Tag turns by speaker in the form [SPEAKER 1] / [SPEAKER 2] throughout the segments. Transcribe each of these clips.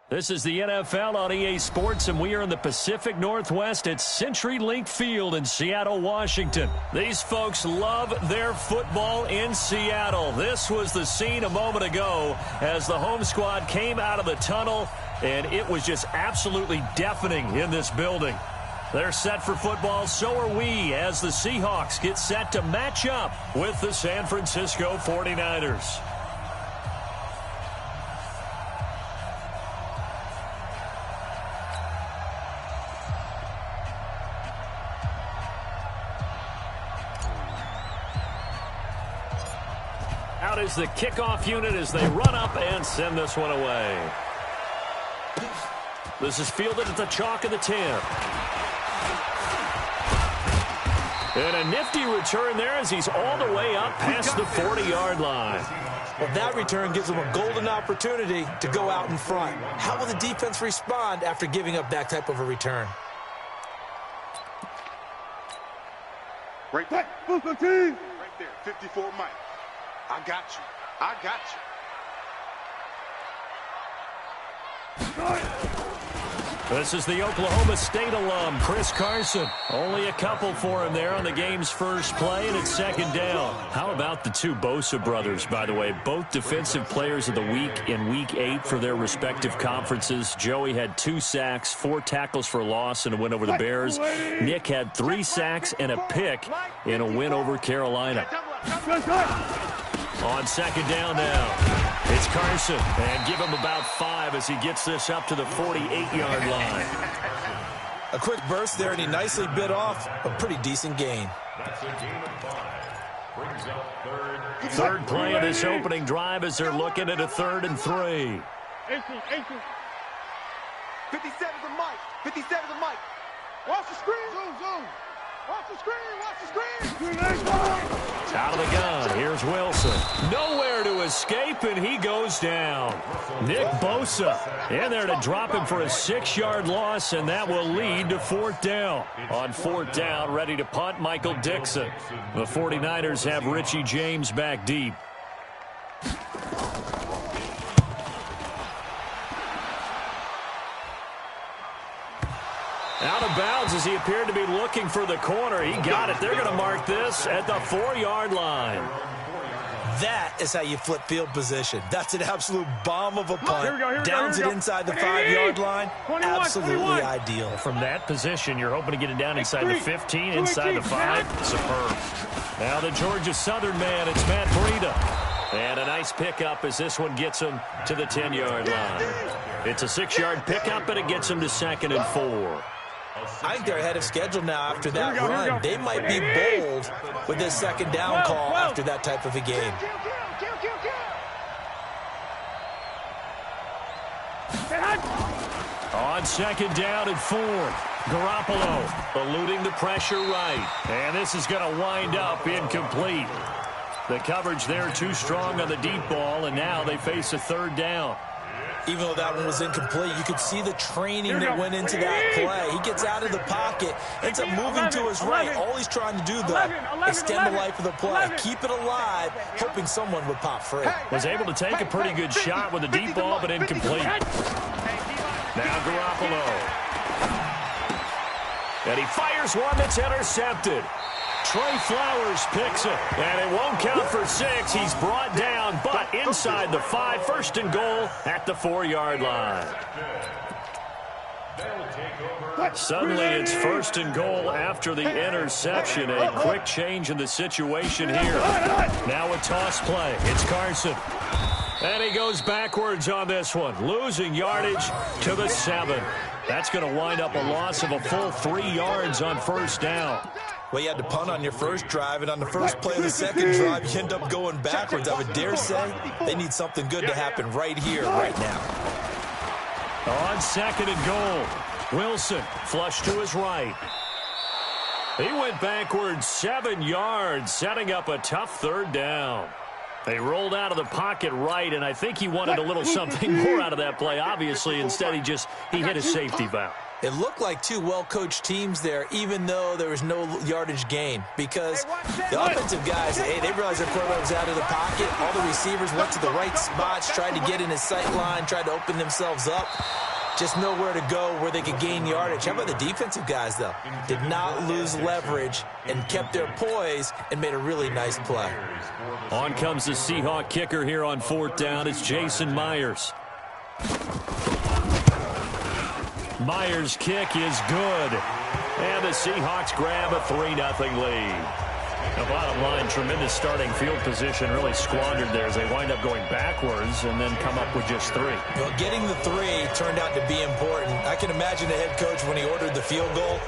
[SPEAKER 1] This is the NFL on EA Sports, and we are in the Pacific Northwest at CenturyLink Field in Seattle, Washington. These folks love their football in Seattle. This was the scene a moment ago as the home squad came out of the tunnel, and it was just absolutely deafening in this building. They're set for football, so are we, as the Seahawks get set to match up with the San Francisco 49ers. Out is the kickoff unit as they run up and send this one away. This is fielded at the chalk of the 10. And a nifty return there as he's all the way up past the 40-yard line.
[SPEAKER 2] Well, that return gives them a golden opportunity to go out in front. How will the defense respond after giving up that type of a return?
[SPEAKER 3] Right there. Right there, 54 Mike. I got you. I got
[SPEAKER 1] you. This is the Oklahoma State alum, Chris Carson. Only a couple for him there on the game's first play, and it's second down. How about the two Bosa brothers, by the way? Both defensive players of the week in Week 8 for their respective conferences. Joey had 2 sacks, 4 tackles for loss in a win over the Bears. Nick had 3 sacks and a pick in a win over Carolina. On second down now, it's Carson, and give him about 5 as he gets this up to the 48-yard line.
[SPEAKER 2] A quick burst there, and he nicely bit off a pretty decent gain.
[SPEAKER 1] Third play of this opening drive as they're looking at a 3rd and 3.
[SPEAKER 3] 57's a Mike. 57's a Mike. Watch the screen. Zoom. Watch the screen. Watch the screen.
[SPEAKER 1] Out of the gun. Here's Wilson. Nowhere to escape, and he goes down. Nick Bosa in there to drop him for a 6-yard loss, and that will lead to 4th down. On 4th down, ready to punt, Michael Dixon. The 49ers have Richie James back deep. Out of bounds as he appeared to be looking for the corner. He got it. They're going to mark this at the 4-yard line.
[SPEAKER 2] That is how you flip field position. That's an absolute bomb of a punt. Downs it inside the 5-yard line. Absolutely ideal.
[SPEAKER 1] From that position, you're hoping to get it down inside the 15, inside the 5. Superb. Now the Georgia Southern man, it's Matt Breida. And a nice pickup as this one gets him to the 10-yard line. It's a 6-yard pickup, and it gets him to 2nd and 4.
[SPEAKER 2] I think they're ahead of schedule now after that run. They might be bold with this 2nd down call after that type of a game.
[SPEAKER 1] On 2nd down and 4, Garoppolo eluding the pressure right. And this is going to wind up incomplete. The coverage there too strong on the deep ball, and now they face a 3rd down.
[SPEAKER 2] Even though that one was incomplete, you could see the training that went into that play. He gets out of the pocket, ends up moving to his right. All he's trying to do, though, extend the life of the play, keep it alive, hoping someone would pop free.
[SPEAKER 1] Was able to take a pretty good shot with a deep ball, but incomplete. Now Garoppolo. And he fires one that's intercepted. Trey Flowers picks it, and it won't count for 6. He's brought down, but inside the 5, 1st and goal at the 4-yard line. Suddenly it's 1st and goal after the interception. A quick change in the situation here. Now a toss play. It's Carson. And he goes backwards on this one, losing yardage to the 7. That's going to wind up a loss of a full 3 yards on 1st down.
[SPEAKER 2] Well, you had to punt on your first drive, and on the first play of the second drive, you end up going backwards. I would dare say they need something good to happen right here, right now.
[SPEAKER 1] On 2nd and goal, Wilson flush to his right. He went backwards 7 yards, setting up a tough 3rd down. They rolled out of the pocket right, and I think he wanted a little something more out of that play. Obviously, instead he hit a safety valve.
[SPEAKER 2] It looked like two well-coached teams there, even though there was no yardage gain. Because the offensive guys, they realized their quarterback was out of the pocket. All the receivers went to the right spots, tried to get in his sight line, tried to open themselves up. Just nowhere to go where they could gain yardage. How about the defensive guys, though? Did not lose leverage and kept their poise and made a really nice play.
[SPEAKER 1] On comes the Seahawk kicker here on 4th down. It's Jason Myers. Myers' kick is good. And the Seahawks grab a 3-0 lead. The bottom line, tremendous starting field position, really squandered there as they wind up going backwards and then come up with just 3.
[SPEAKER 2] Well, getting the 3 turned out to be important. I can imagine the head coach when he ordered the field goal.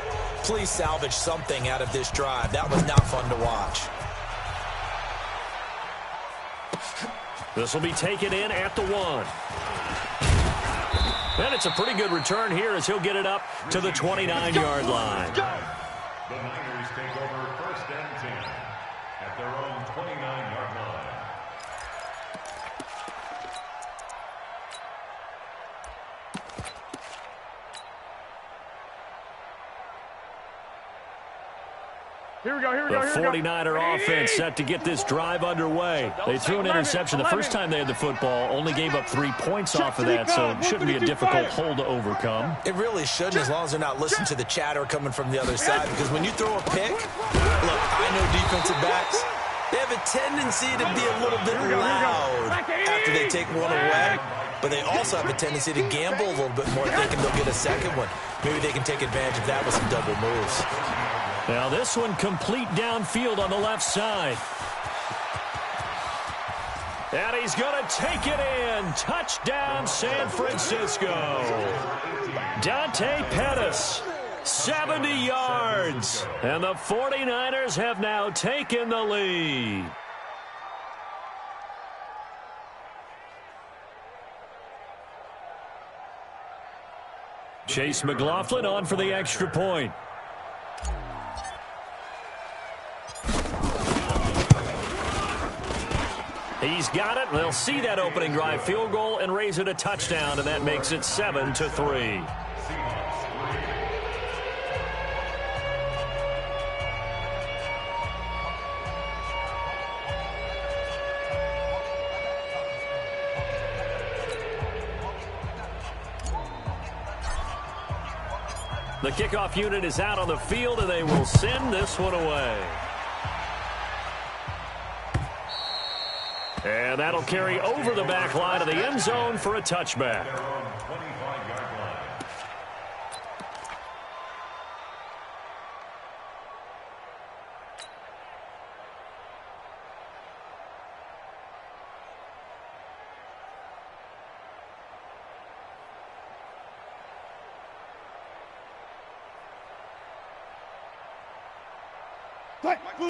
[SPEAKER 2] Please salvage something out of this drive. That was not fun to watch.
[SPEAKER 1] This will be taken in at the 1. And it's a pretty good return here as he'll get it up to the 29-yard line.
[SPEAKER 4] The Niners take over 1st and 10 at their own 29-yard line.
[SPEAKER 3] Here we go.
[SPEAKER 1] The 49er offense set to get this drive underway. They threw an interception the first time they had the football, only gave up 3 points off of that, so it shouldn't be a difficult hole to overcome.
[SPEAKER 2] It really shouldn't, as long as they're not listening to the chatter coming from the other side, because when you throw a pick, look, I know defensive backs, they have a tendency to be a little bit loud after they take one away, but they also have a tendency to gamble a little bit more, thinking they'll get a second one. Maybe they can take advantage of that with some double moves.
[SPEAKER 1] Now this one complete downfield on the left side. And he's going to take it in. Touchdown, San Francisco. Dante Pettis, 70 yards. And the 49ers have now taken the lead. Chase McLaughlin on for the extra point. He's got it. They'll see that opening drive field goal and raise it a touchdown, and that makes it 7-3. The kickoff unit is out on the field, and they will send this one away. And that'll carry over the back line of the end zone for a touchback.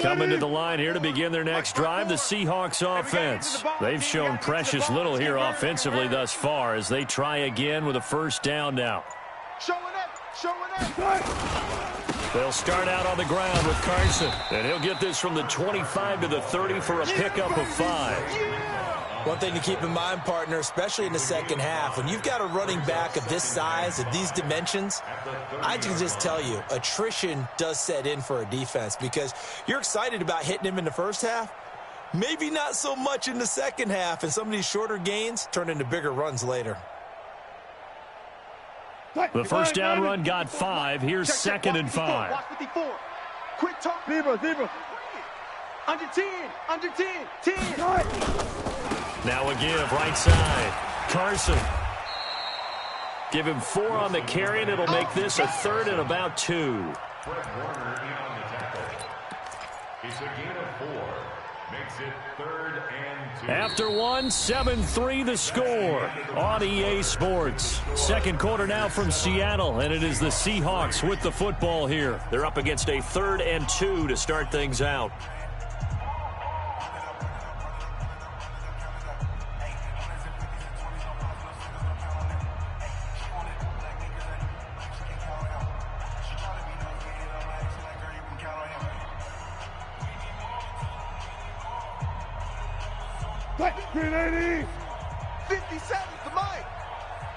[SPEAKER 1] Coming to the line here to begin their next drive, the Seahawks offense. They've shown precious little here offensively thus far as they try again with a first down now. They'll start out on the ground with Carson, and he'll get this from the 25 to the 30 for a pickup of 5.
[SPEAKER 2] One thing to keep in mind, partner, especially in the second half, when you've got a running back of this size, of these dimensions, I can just tell you, attrition does set in for a defense because you're excited about hitting him in the first half, maybe not so much in the second half, and some of these shorter gains turn into bigger runs later.
[SPEAKER 1] The first down run got 5. Here's 2nd and 5.
[SPEAKER 3] Quick talk. Zebra. Under 10.
[SPEAKER 1] Now a give, right side. Carson. Give him 4 on the carry, and it'll make this a 3rd and about 2.
[SPEAKER 4] Fred Warner in on the tackle. It's a gain of 4. Makes it 3rd and 2.
[SPEAKER 1] After 1, 7-3 the score on EA Sports. Second quarter now from Seattle, and it is the Seahawks with the football here. They're up against a 3rd and 2 to start things out.
[SPEAKER 3] Green 57 to Mike.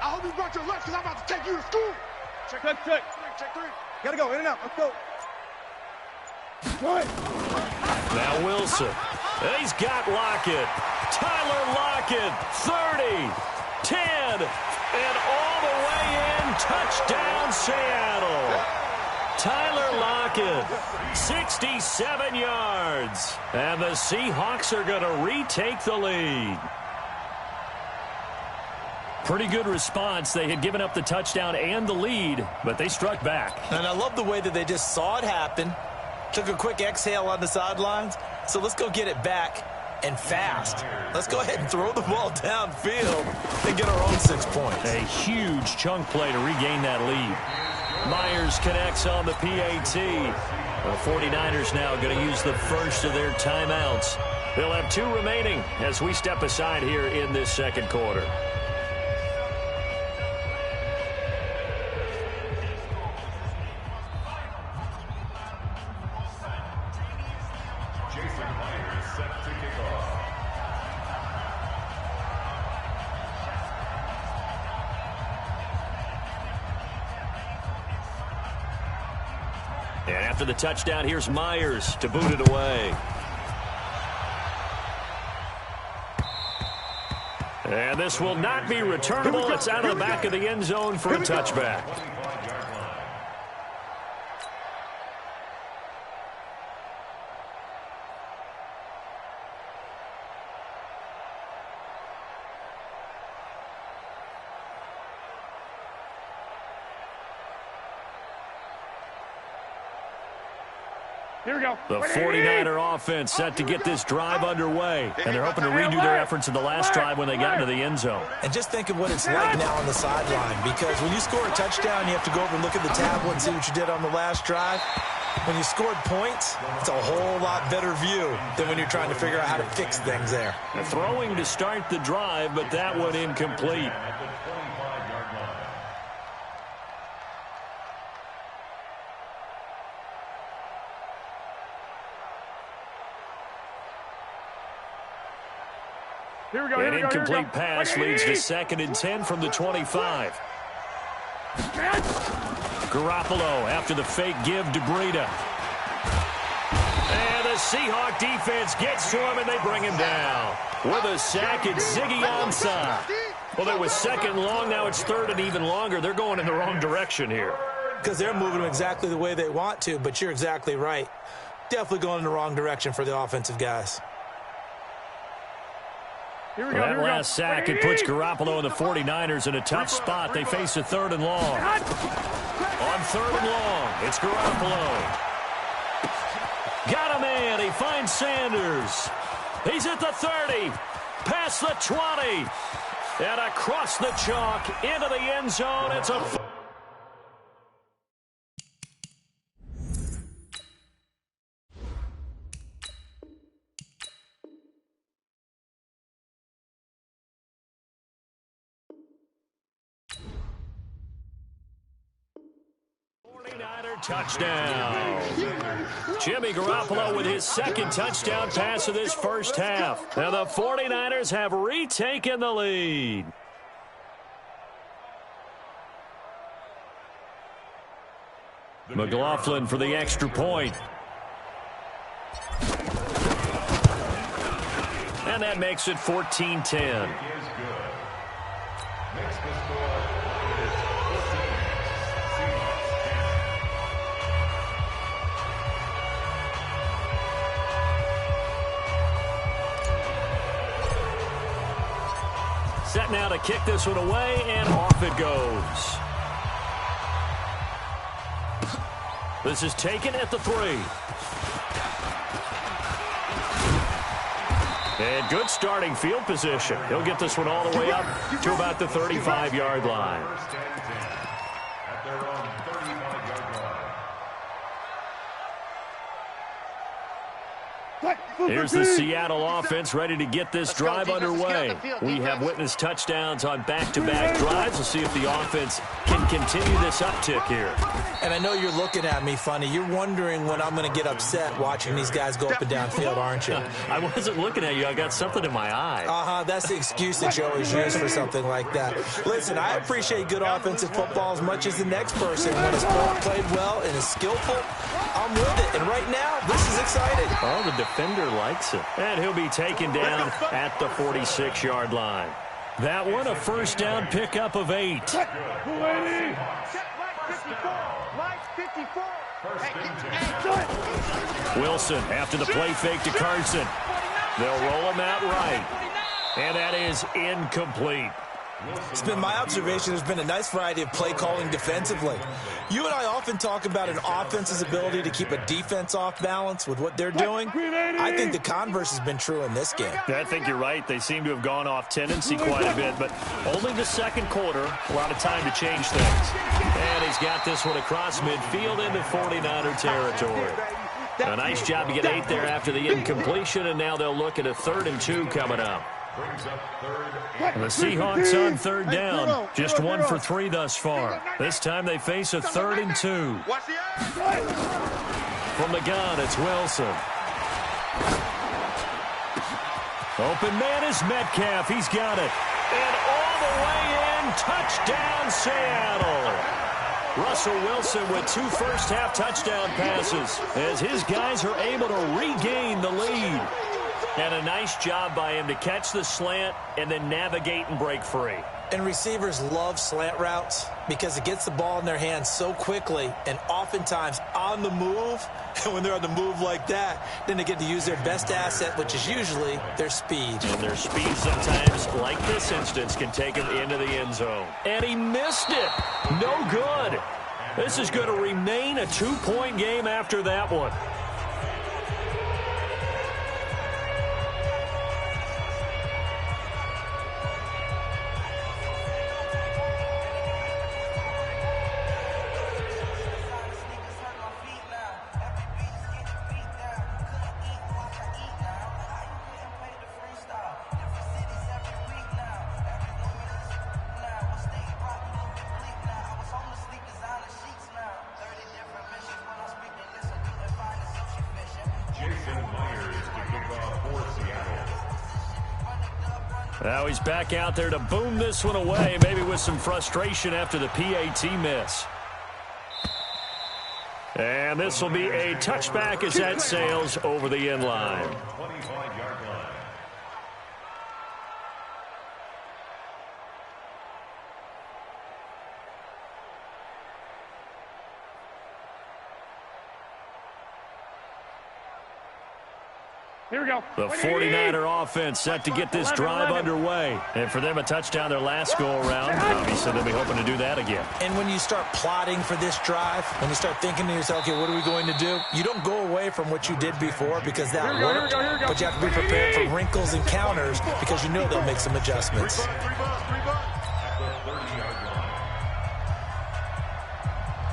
[SPEAKER 3] I hope you brought your lunch because I'm about to take you to school. Check. Gotta go, in and out. Let's go.
[SPEAKER 1] Now Wilson. He's got Lockett. Tyler Lockett, 30, 10, and all the way in. Touchdown, Seattle. Tyler Lockett, 67 yards. And the Seahawks are going to retake the lead. Pretty good response. They had given up the touchdown and the lead, but they struck back.
[SPEAKER 2] And I love the way that they just saw it happen, took a quick exhale on the sidelines. So let's go get it back and fast. Let's go ahead and throw the ball downfield and get our own 6 points.
[SPEAKER 1] A huge chunk play to regain that lead. Myers connects on the PAT. The 49ers now going to use the first of their timeouts. They'll have 2 remaining as we step aside here in this second quarter. And after the touchdown, here's Myers to boot it away. And this will not be returnable. It's out of the back of the end zone for a touchback.
[SPEAKER 3] Here we go.
[SPEAKER 1] The 49er offense set to get this drive underway. And they're hoping to redo their efforts in the last drive when they got into the end zone.
[SPEAKER 2] And just think of what it's like now on the sideline, because when you score a touchdown, you have to go over and look at the tablet and see what you did on the last drive. When you scored points, it's a whole lot better view than when you're trying to figure out how to fix things there.
[SPEAKER 1] Throwing to start the drive, but that one incomplete. An incomplete pass leads to 2nd and 10 from the 25. Garoppolo after the fake give to Breida. And the Seahawk defense gets to him, and they bring him down. With a sack, it's Ziggy Ansah. Well, that was 2nd long. Now it's 3rd and even longer. They're going in the wrong direction here.
[SPEAKER 2] Because they're moving them exactly the way they want to, but you're exactly right. Definitely going in the wrong direction for the offensive guys.
[SPEAKER 1] That last sack, it puts Garoppolo and the 49ers in a tough spot. They face a 3rd and long. On 3rd and long, it's Garoppolo. Got a man. He finds Sanders. He's at the 30, past the 20, and across the chalk into the end zone. It's a... touchdown. Jimmy Garoppolo with his 2nd touchdown pass of this first half. Now the 49ers have retaken the lead. McLaughlin for the extra point. And that makes it 14-10. Set now to kick this one away, and off it goes. This is taken at the 3. And good starting field position. He'll get this one all the way up to about the 35-yard line.
[SPEAKER 4] At their own 35-yard line.
[SPEAKER 1] Here's the Seattle offense ready to get this drive underway. We have witnessed touchdowns on back-to-back drives. We'll see if the offense can continue this uptick here.
[SPEAKER 2] And I know you're looking at me funny. You're wondering when I'm going to get upset watching these guys go up and down field, aren't you?
[SPEAKER 1] I wasn't looking at you. I got something in my eye.
[SPEAKER 2] That's the excuse that you always use for something like that. Listen, I appreciate good offensive football as much as the next person. When it's played well and is skillful, I'm with it. And right now, this is exciting.
[SPEAKER 1] Oh, the defender likes it. And he'll be taken down at the 46-yard line. That one, a first down pickup of 8. Wilson after the play fake to Carson. They'll roll him out right. And that is incomplete.
[SPEAKER 2] It's been my observation there's been a nice variety of play calling defensively. You and I often talk about an offense's ability to keep a defense off balance with what they're doing. I think the converse has been true in this game.
[SPEAKER 1] I think you're right. They seem to have gone off tendency quite a bit, but only the second quarter. A lot of time to change things. And he's got this one across midfield into 49er territory. A nice job to get 8 there after the incompletion, and now they'll look at a 3rd and 2 coming up. The Seahawks on 3rd down. Just 1 for 3 thus far. This time they face a 3rd and 2. From the gun, it's Wilson. Open man is Metcalf. He's got it. And all the way in, touchdown Seattle. Russell Wilson with 2 first-half touchdown passes as his guys are able to regain the lead. And a nice job by him to catch the slant and then navigate and break free.
[SPEAKER 2] And receivers love slant routes because it gets the ball in their hands so quickly and oftentimes on the move. And when they're on the move like that, then they get to use their best asset, which is usually their speed.
[SPEAKER 1] And their speed sometimes, like this instance, can take them into the end zone. And he missed it. No good. This is going to remain a 2-point game after that one. Now he's back out there to boom this one away, maybe with some frustration after the PAT miss. And this will be a touchback as that sails over the end line.
[SPEAKER 4] 25-yard line.
[SPEAKER 5] Here we go.
[SPEAKER 1] The 49er offense set to get this drive underway. And for them, a touchdown their last go-around. Obviously, they'll be hoping to do that again.
[SPEAKER 2] And when you start plotting for this drive, when you start thinking to yourself, okay, what are we going to do? You don't go away from what you did before because that worked. But you have to be prepared for wrinkles and counters because you know they'll make some adjustments.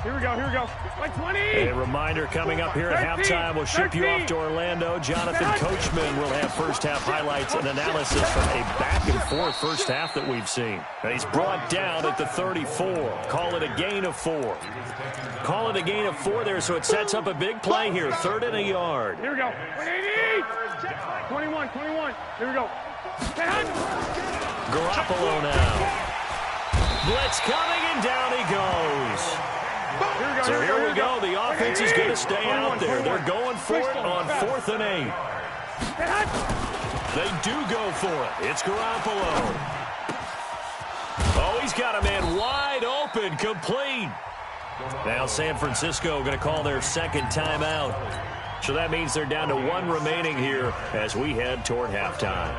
[SPEAKER 5] Here we go, here we go. Like 20.
[SPEAKER 1] A reminder coming up here at halftime. We'll ship you off to Orlando. Jonathan Coachman will have first-half highlights and analysis from a back-and-forth first half that we've seen. And he's brought down at the 34. Call it a gain of 4. Call it a gain of 4 there, so it sets up a big play here. 3rd and a yard.
[SPEAKER 5] Here we go. 21. Here we go.
[SPEAKER 1] Garoppolo now. Blitz coming, and down he goes. So here we go. The offense is going to stay out there. They're going for it on 4th and 8. They do go for it. It's Garoppolo. Oh, he's got a man wide open, complete. Now San Francisco going to call their second timeout. So that means they're down to 1 remaining here as we head toward halftime.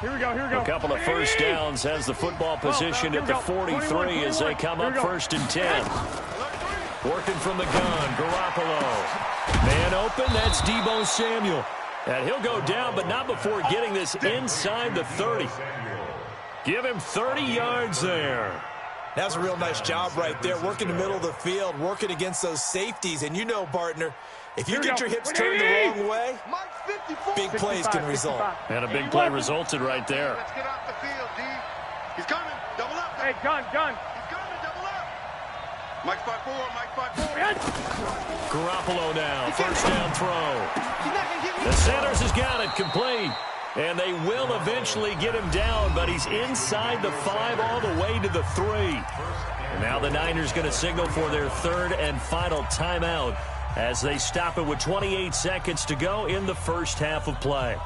[SPEAKER 5] Here we go, here we go.
[SPEAKER 1] A couple of first downs has the football position at the 43 as they come up 1st and 10. Working from the gun, Garoppolo. Man open, that's Deebo Samuel. And he'll go down, but not before getting this inside the 30. Give him 30 yards there.
[SPEAKER 2] That's a real nice job right there, working the middle of the field, working against those safeties. And you know, partner, if you get your hips turned the wrong way, big plays can result.
[SPEAKER 1] And a big play resulted right there.
[SPEAKER 3] Let's get off the field, D. He's coming. Double up.
[SPEAKER 5] Hey, gun.
[SPEAKER 3] He's coming. Double up. Mike 5-4. Mike 5-4.
[SPEAKER 1] Garoppolo now. First down throw. The Sanders has got it complete. And they will eventually get him down, but he's inside the 5 all the way to the 3. And now the Niners going to signal for their third and final timeout as they stop it with 28 seconds to go in the first half of play.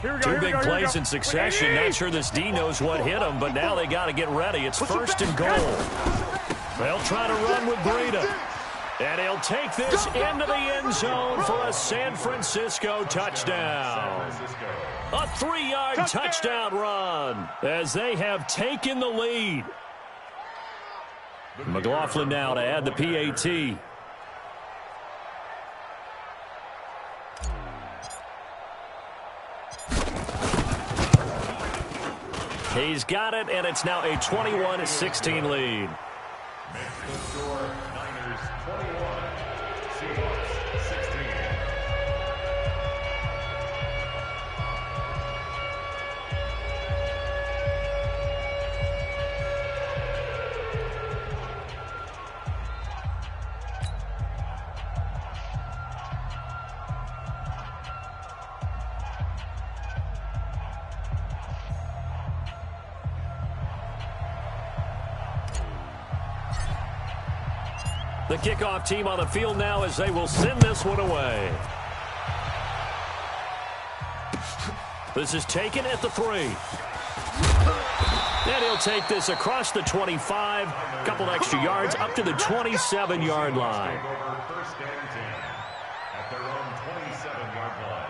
[SPEAKER 1] Two big plays in succession. Not sure this D knows what hit him, but now they got to get ready. It's first and goal. They'll try to run with Breida. And he'll take this into the end zone for a San Francisco touchdown. A 3-yard touchdown run as they have taken the lead. McLaughlin now to add the PAT. He's got it, and it's now a 21-16 lead.
[SPEAKER 4] Niners 21, Seahawks 16.
[SPEAKER 1] The kickoff team on the field now as they will send this one away. This is taken at the 3. And he'll take this across the 25. A couple extra yards up to the 27-yard line.
[SPEAKER 4] First and 10 at their own 27-yard line.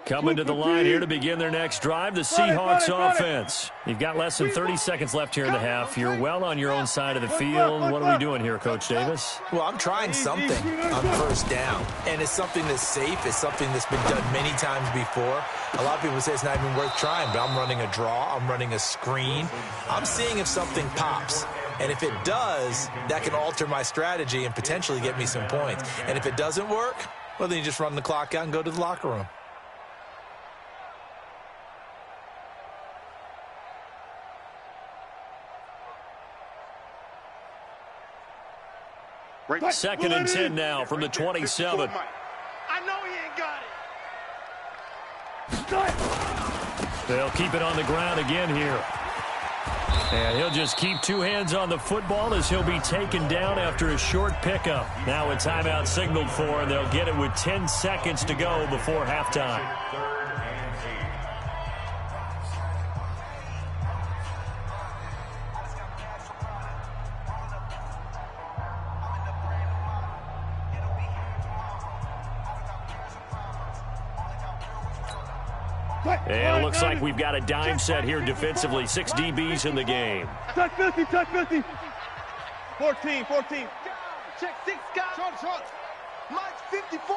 [SPEAKER 1] Coming to the line here to begin their next drive, the Seahawks offense. You've got less than 30 seconds left here in the half. You're well on your own side of the field. What are we doing here, Coach Davis?
[SPEAKER 2] Well, I'm trying something on first down, and it's something that's safe. It's something that's been done many times before. A lot of people say it's not even worth trying, but I'm running a draw. I'm running a screen. I'm seeing if something pops. And if it does, that can alter my strategy and potentially get me some points. And if it doesn't work, well, then you just run the clock out and go to the locker room.
[SPEAKER 1] Second and 10 now from the 27.
[SPEAKER 3] I know he ain't got it.
[SPEAKER 1] They'll keep it on the ground again here. And he'll just keep two hands on the football as he'll be taken down after a short pickup. Now a timeout signaled for, and they'll get it with 10 seconds to go before halftime. And it looks like we've got a dime set here defensively. 6 DBs in the game.
[SPEAKER 5] Touch 50, touch 50. 14.
[SPEAKER 3] Check 6 guys. Short. Mike's 54.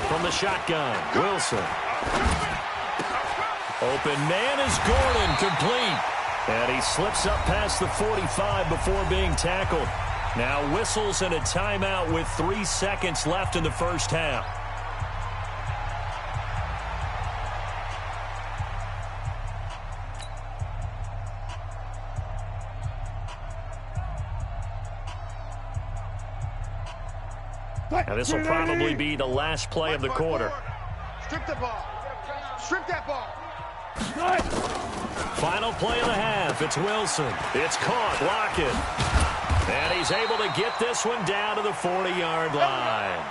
[SPEAKER 1] From the shotgun, Wilson. Open man is Gordon, complete. And he slips up past the 45 before being tackled. Now whistles and a timeout with 3 seconds left in the first half. And this will probably be the last play of the quarter.
[SPEAKER 3] Strip the ball. Strip that ball.
[SPEAKER 1] Final play of the half. It's Wilson. It's caught. Lockett. And he's able to get this one down to the 40-yard line.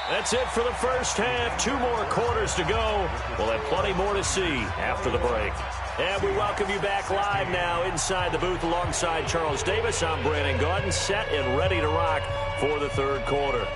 [SPEAKER 1] That's it for the first half. 2 more quarters to go. We'll have plenty more to see after the break. And we welcome you back live now inside the booth alongside Charles Davis. I'm Brandon Gaudin, set and ready to rock for the third quarter.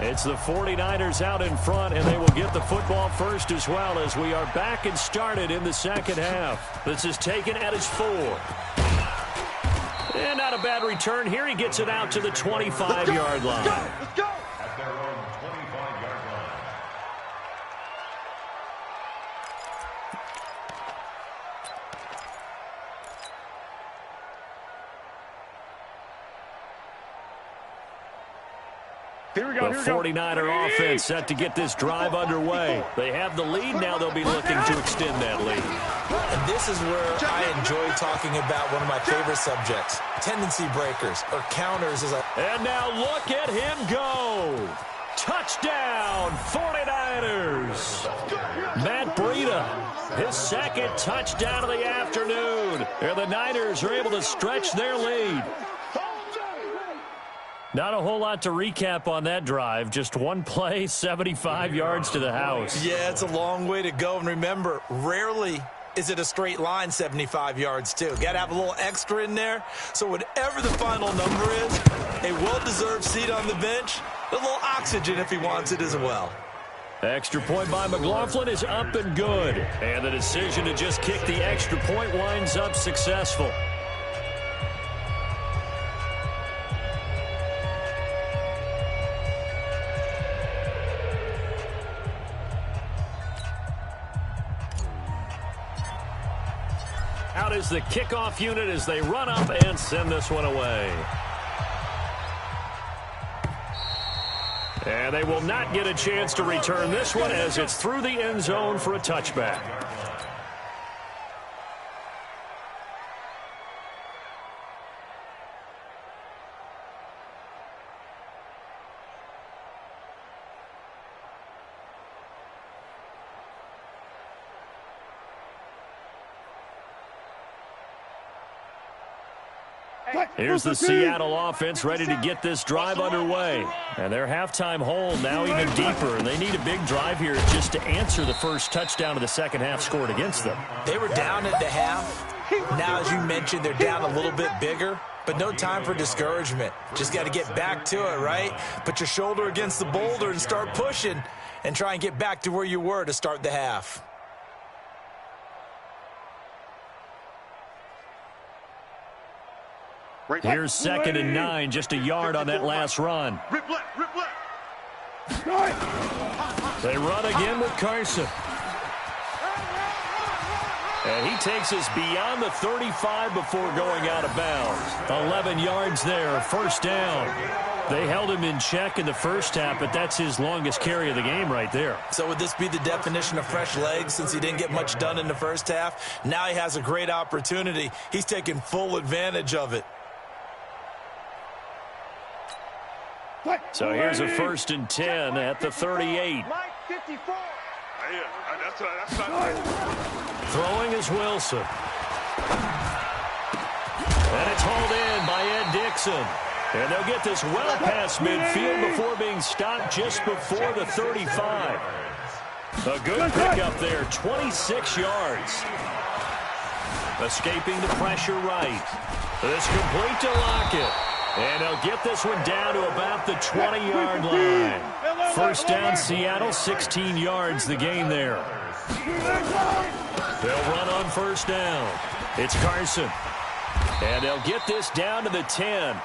[SPEAKER 1] It's the 49ers out in front, and they will get the football first as well as we are back and started in the second half. This is taken at his 4. And not a bad return here. He gets it out to the 25-yard line.
[SPEAKER 3] Let's go.
[SPEAKER 4] At their own 25-yard line.
[SPEAKER 5] Here we go.
[SPEAKER 1] The 49er offense set to get this drive underway. They have the lead. Now they'll be looking to extend that lead.
[SPEAKER 2] And this is where I enjoy talking about one of my favorite subjects, tendency breakers or counters.
[SPEAKER 1] And now look at him go. Touchdown, 49ers. Matt Breida, his second touchdown of the afternoon. And the Niners are able to stretch their lead. Not a whole lot to recap on that drive. Just one play, 75 yards to the house.
[SPEAKER 2] Yeah, it's a long way to go. And remember, rarely is it a straight line 75 yards, too. Got to have a little extra in there. So whatever the final number is, a well-deserved seat on the bench, a little oxygen if he wants it as well.
[SPEAKER 1] Extra point by McLaughlin is up and good. And the decision to just kick the extra point winds up successful. Out is the kickoff unit as they run up and send this one away. And they will not get a chance to return this one as it's through the end zone for a touchback. Here's the Seattle offense ready to get this drive underway. And their halftime hole now even deeper. And they need a big drive here just to answer the first touchdown of the second half scored against them.
[SPEAKER 2] They were down at the half. Now, as you mentioned, they're down a little bit bigger. But no time for discouragement. Just got to get back to it, right? Put your shoulder against the boulder and start pushing. And try and get back to where you were to start the half.
[SPEAKER 1] Here's 2nd and 9, just a yard on that last run.
[SPEAKER 3] Rip left, rip left.
[SPEAKER 1] They run again with Carson. And he takes us beyond the 35 before going out of bounds. 11 yards there, first down. They held him in check in the first half, but that's his longest carry of the game right there.
[SPEAKER 2] So would this be the definition of fresh legs since he didn't get much done in the first half? Now he has a great opportunity. He's taking full advantage of it.
[SPEAKER 1] So here's a 1st and 10 at the 38.
[SPEAKER 3] Mike 54. That's
[SPEAKER 1] Throwing is Wilson. And it's hauled in by Ed Dixon. And they'll get this well past midfield before being stopped just before the 35. A good pickup there, 26 yards. Escaping the pressure right. This complete to Lockett. And they'll get this one down to about the 20-yard line. First down, Seattle, 16 yards the gain there. They'll run on first down. It's Carson. And they'll get this down to the 10.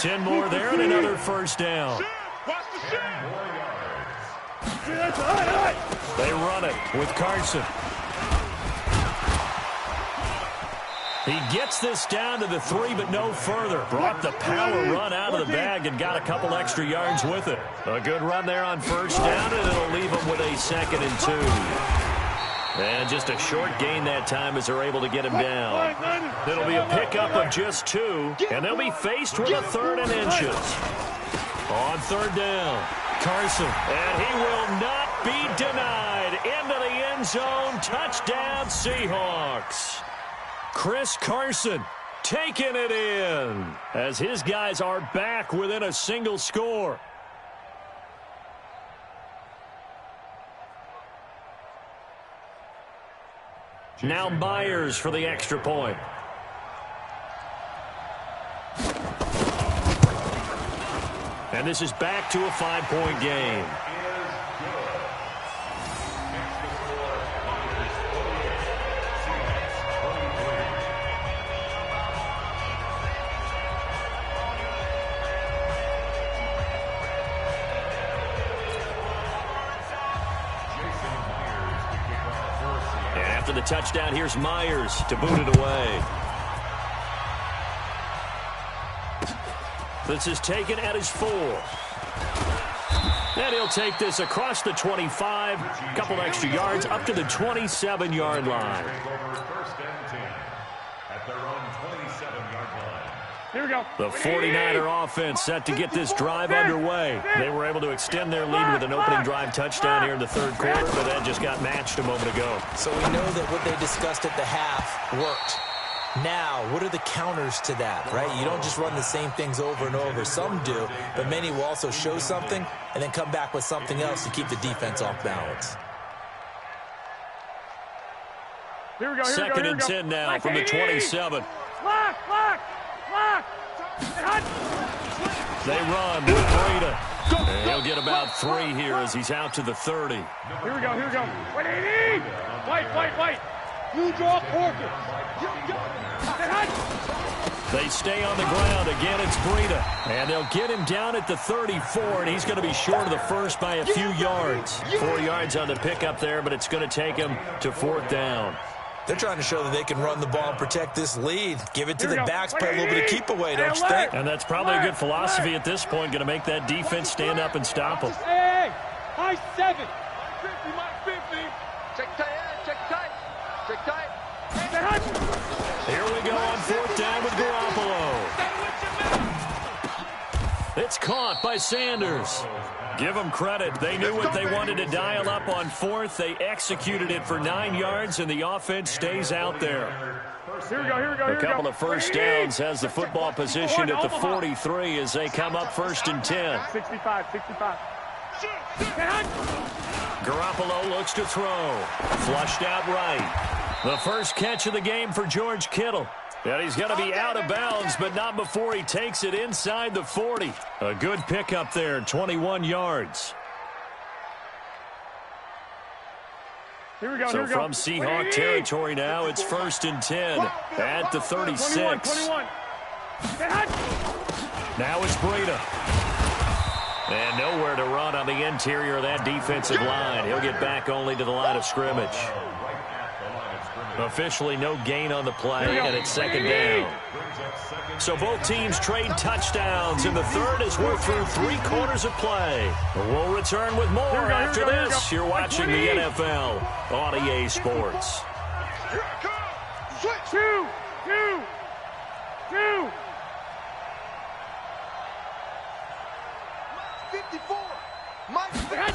[SPEAKER 1] 10 more there and another first down. They run it with Carson. He gets this down to the 3, but no further. Brought the power run out of the bag and got a couple extra yards with it. A good run there on first down, and it'll leave him with a 2nd and 2. And just a short gain that time as they're able to get him down. It'll be a pickup of just 2, and they'll be faced with a 3rd and inches. On 3rd down, Carson, and he will not be denied. Into the end zone, touchdown Seahawks. Chris Carson taking it in as his guys are back within a single score. Now Myers for the extra point. And this is back to a 5-point game. After the touchdown, here's Myers to boot it away. This is taken at his 4. And he'll take this across the 25, a couple extra yards, up to the 27-yard line.
[SPEAKER 5] Here we go.
[SPEAKER 1] The 49er offense set to get this drive underway. They were able to extend their lead with an opening drive touchdown here in the 3rd quarter, but that just got matched a moment ago.
[SPEAKER 2] So we know that what they discussed at the half worked. Now, what are the counters to that, right? You don't just run the same things over and over. Some do, but many will also show something and then come back with something else to keep the defense off balance.
[SPEAKER 5] Here we go.
[SPEAKER 1] 2nd and 10 now from the 27.
[SPEAKER 5] Lock.
[SPEAKER 1] They run with Breida. And he'll get about 3 here as he's out to the 30.
[SPEAKER 5] Here we go. Wait. You draw Corker.
[SPEAKER 1] They stay on the ground. Again, it's Breida. And they'll get him down at the 34, and he's going to be short of the first by a few yards. 4 yards on the pickup there, but it's going to take him to 4th down.
[SPEAKER 2] They're trying to show that they can run the ball and protect this lead. Give it to the backs, play a little bit of keep away, don't you think?
[SPEAKER 1] And that's probably a good philosophy at this point, going to make that defense stand up and stop them.
[SPEAKER 5] Hey, high 7. 50, Mike 50.
[SPEAKER 3] Check tight.
[SPEAKER 1] Here we go on 4th down with Garoppolo. It's caught by Sanders. Give them credit. They knew what they wanted to dial up on 4th. They executed it for 9 yards, and the offense stays out there.
[SPEAKER 5] Here we go.
[SPEAKER 1] A couple of first downs has the football position at the 43 as they come up 1st and 10.
[SPEAKER 5] 65.
[SPEAKER 1] Garoppolo looks to throw. Flushed out right. The first catch of the game for George Kittle. And he's going to be out of bounds, but not before he takes it inside the 40. A good pickup there, 21 yards.
[SPEAKER 5] Here we go.
[SPEAKER 1] So from Seahawk territory now, it's 1st and 10 at the 36.
[SPEAKER 5] 21.
[SPEAKER 1] Now it's Breida. And nowhere to run on the interior of that defensive line. He'll get back only to the line of scrimmage. Officially no gain on the play, and it's 2nd down. So both teams trade touchdowns in the 3rd as we're through 3 quarters of play. We'll return with more after this. You're watching the NFL on EA Sports.
[SPEAKER 3] Here it comes. Switch.
[SPEAKER 5] 2.
[SPEAKER 3] 54. Mike 50.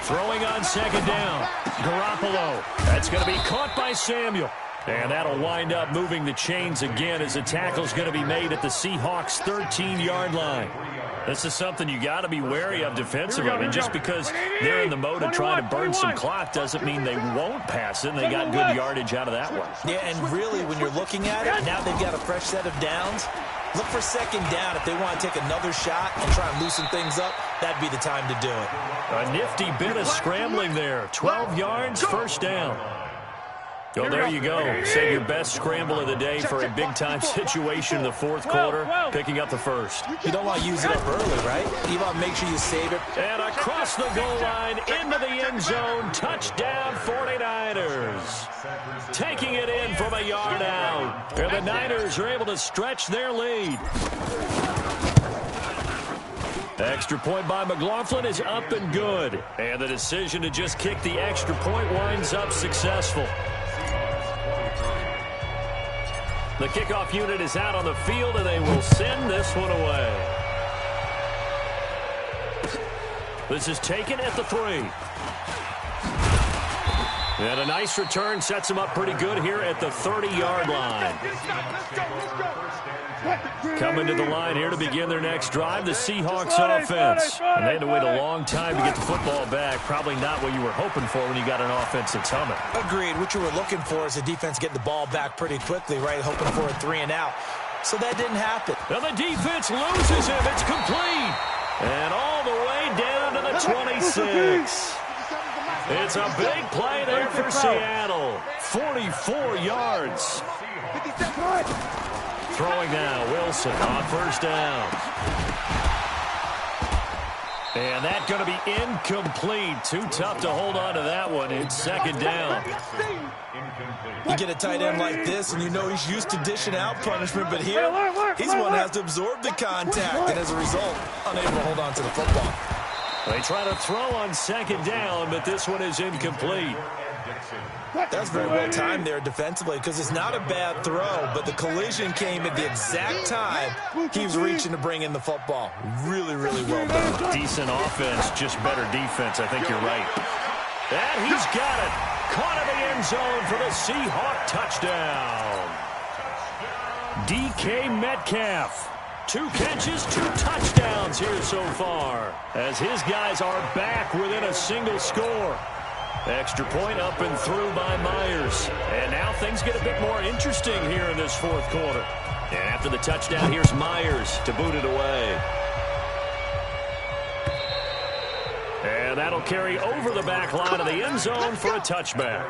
[SPEAKER 1] Throwing on 2nd down. Garoppolo. That's going to be caught by Samuel. And that'll wind up moving the chains again as the tackle's going to be made at the Seahawks' 13-yard line. This is something you got to be wary of defensively. I mean, just because they're in the mode of trying to burn some clock doesn't mean they won't pass it, and they got good yardage out of that one.
[SPEAKER 2] Yeah, and really, when you're looking at it, now they've got a fresh set of downs. Look for 2nd down. If they want to take another shot and try and loosen things up, that'd be the time to do it.
[SPEAKER 1] A nifty bit of scrambling there. 12 yards, 1st down. Well, there you go. Save your best scramble of the day for a big-time situation in the fourth quarter, picking up the first.
[SPEAKER 2] You don't want to use it up early, right? You want to make sure you save it.
[SPEAKER 1] And across the goal line, into the end zone, touchdown 49ers. Taking it in from a yard out. And the Niners are able to stretch their lead. Extra point by McLaughlin is up and good. And the decision to just kick the extra point winds up successful. The kickoff unit is out on the field, and they will send this one away. This is taken at the 3. And a nice return sets him up pretty good here at the 30-yard line. Coming to the line here to begin their next drive, the Seahawks offense. And they had to wait a long time to get the football back. Probably not what you were hoping for when you got an offense that's humming.
[SPEAKER 2] Agreed. What you were looking for is the defense getting the ball back pretty quickly, right? Hoping for a 3 and out. So that didn't happen.
[SPEAKER 1] Now the defense loses him. It's complete. And all the way down to the 26. It's a big play there for Seattle. 44 yards. Throwing now, Wilson on first down. And that's going to be incomplete. Too tough to hold on to that one. It's second down.
[SPEAKER 2] You get a tight end like this, and you know he's used to dishing out punishment, but here, he's the one that has to absorb the contact, and as a result, unable to hold on to the football.
[SPEAKER 1] They try to throw on second down, but this one is incomplete.
[SPEAKER 2] That's very well timed there defensively because it's not a bad throw, but the collision came at the exact time he was reaching to bring in the football. Really, really well done.
[SPEAKER 1] Decent offense, just better defense. I think you're right. And he's got it. Caught in the end zone for the Seahawk touchdown. DK Metcalf. 2 catches, 2 touchdowns here so far, as his guys are back within a single score. Extra point up and through by Myers. And now things get a bit more interesting here in this fourth quarter. And after the touchdown, here's Myers to boot it away. And that'll carry over the back line of the end zone for a touchback.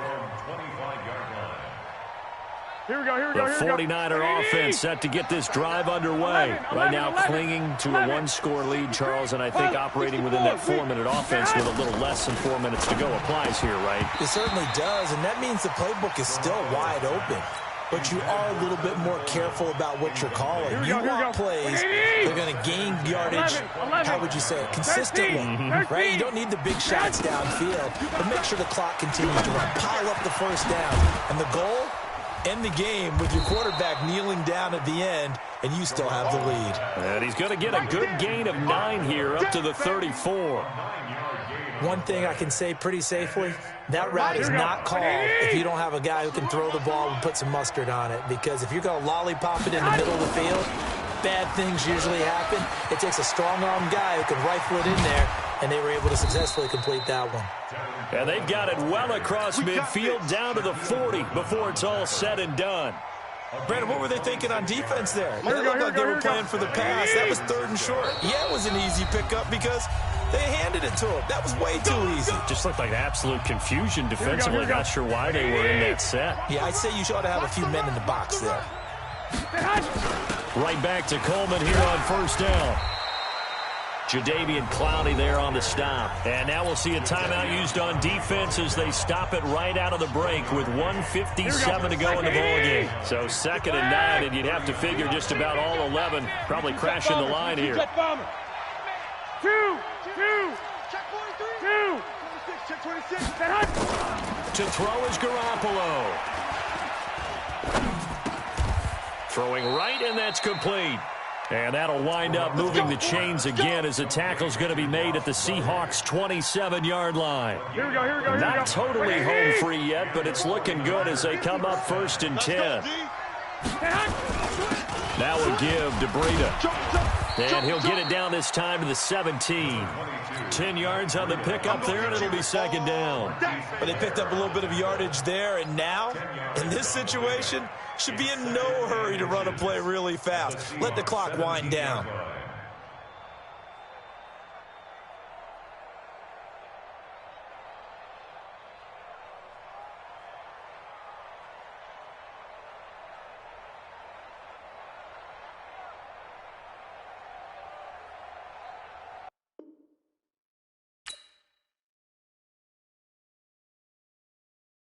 [SPEAKER 5] Here we go, here we
[SPEAKER 1] The
[SPEAKER 5] go, here we go.
[SPEAKER 1] 49er offense set to get this drive underway. Right now clinging to a 1-score lead, Charles, and I think operating within that 4-minute offense with a little less than 4 minutes to go applies here, right?
[SPEAKER 2] It certainly does, and that means the playbook is still wide open. But you are a little bit more careful about what you're calling. You want plays, they're going to gain yardage, how would you say it, consistently, right? You don't need the big shots downfield, but make sure the clock continues to run. Pile up the first down, and the goal, end the game with your quarterback kneeling down at the end, and you still have the lead.
[SPEAKER 1] And he's going to get a good gain of 9 here, up to the 34.
[SPEAKER 2] One thing I can say pretty safely, that route is not called if you don't have a guy who can throw the ball and put some mustard on it. Because if you're going to lollipop it in the middle of the field, bad things usually happen. It takes a strong-arm guy who can rifle it in there, and they were able to successfully complete that one.
[SPEAKER 1] And they've got it well across midfield down to the 40 before it's all said and done.
[SPEAKER 2] Brandon, what were they thinking on defense there? It looked like they were playing for the pass. That was 3rd and short. Yeah, it was an easy pickup because they handed it to him. That was way too easy.
[SPEAKER 1] Just looked like absolute confusion defensively. Not sure why they were in that set.
[SPEAKER 2] Yeah, I'd say you ought to have a few men in the box there.
[SPEAKER 1] Right back to Coleman here on first down. Jadeveon Clowney there on the stop. And now we'll see a timeout used on defense as they stop it right out of the break with 1:57 to go in the ballgame. So 2nd and 9, and you'd have to figure just about all 11 probably crashing the line here.
[SPEAKER 5] Check 2.
[SPEAKER 3] Check 43.
[SPEAKER 5] 2.
[SPEAKER 3] 26, check 26.
[SPEAKER 1] To throw is Garoppolo. Throwing right, and that's complete. And that'll wind up moving the chains again as the tackle's going to be made at the Seahawks' 27-yard line.
[SPEAKER 5] Here we go.
[SPEAKER 1] Not totally home free yet, but it's looking good as they come up 1st and 10. Now we'll give to Breida. And he'll get it down this time to the 17. 10 yards on the pickup there, and it'll be 2nd down.
[SPEAKER 2] But they picked up a little bit of yardage there, and now, in this situation, should be in no hurry to run a play really fast. Let the clock wind down.